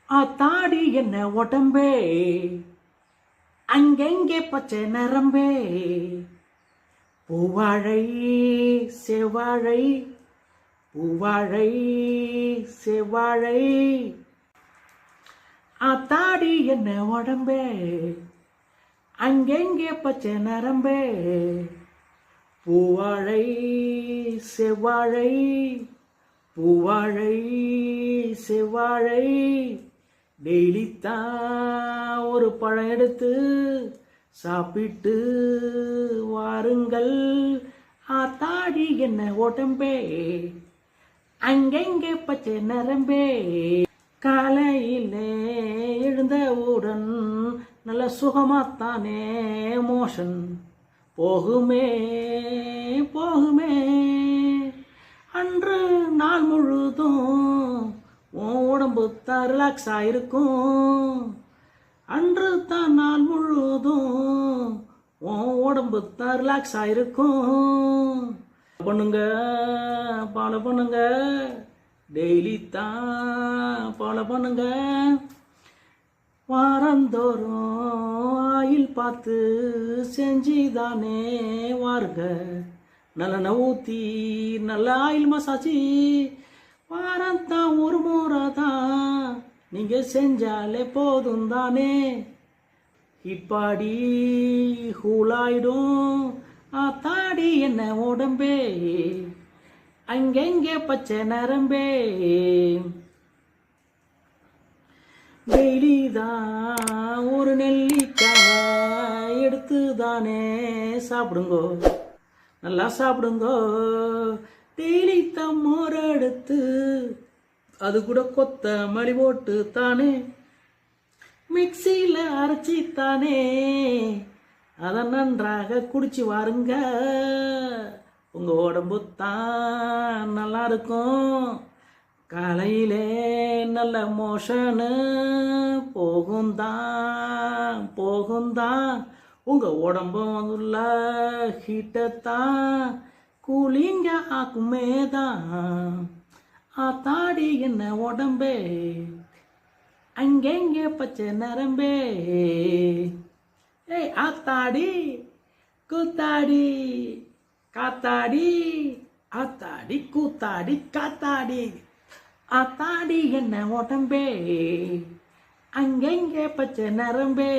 ஆத்தாடி என்ன உடம்பே, அங்கெங்கே பச்சை நரம்பே, பூவாழை செவ்வாழை, பூவாழை செவ்வாழை. ஆத்தாடி என்ன உடம்பே, அங்கெங்கே பச்சை நரம்பே, பூவாழை செவ்வாழை, பூவாழை செவ்வாழை. டெய்லித்தான் ஒரு பழம் எடுத்து சாப்பிட்டு வாருங்கள். ஆத்தாடி என்ன உடம்பே, அங்கெங்கே பச்சை நரம்பே. காலையிலே எழுந்தவுடன் நல்ல சுகமாத்தானே மோஷன் போகுமே போகுமே. அன்று நாள் முழுதும் உன் உடம்பு தான் ரிலாக்ஸ் ஆயிருக்கும். அன்று தான் நாள் முழுதும் உன் உடம்பு தான் ரிலாக்ஸ் ஆயிருக்கும். பண்ணுங்க ஃபாலோ பண்ணுங்க, டெய்லி தான் ஃபாலோ பண்ணுங்க. வாரந்தோறும் ஆயில் பார்த்து செஞ்சுதானே வாருங்க. நல்லெண்ணெய் ஊற்றி நல்ல ஆயில் மசாஜி வாரந்தான் ஒரு முறை தான் நீங்கள் செஞ்சாலே போதும் தானே. இப்பாடி ஹூலாயிடும். ஆத்தாடி என்ன உடம்பே, அங்கெங்கே பச்சை நரம்பே. டெய்லி தான் ஒரு நெல்லிக்காய் எடுத்து தானே சாப்பிடுங்கோ, நல்லா சாப்பிடுங்கோ. டெய்லி தான் மோர் எடுத்து அது கூட கொத்தமல்லி போட்டு தானே மிக்சியில் அரைச்சி தானே அதை நன்றாக குடிச்சு வாருங்க. உங்கள் உடம்பு தான் நல்லா இருக்கும். காலையிலே நல்ல மோஷனு போகுந்தான் போகுந்தான். உங்கள் உடம்பும் உள்ள ஹீட்டத்தான் கூலிங்க ஆக்குமே தான். ஆத்தாடி என்ன உடம்பே, அங்கெங்கே பச்சை நரம்பே. ஏய் ஆத்தாடி கூத்தாடி காத்தாடி, ஆத்தாடி கூத்தாடி காத்தாடி. ஆத்தாடி என்ன உடம்பே, அங்கெங்கே பச்சை நரம்பே.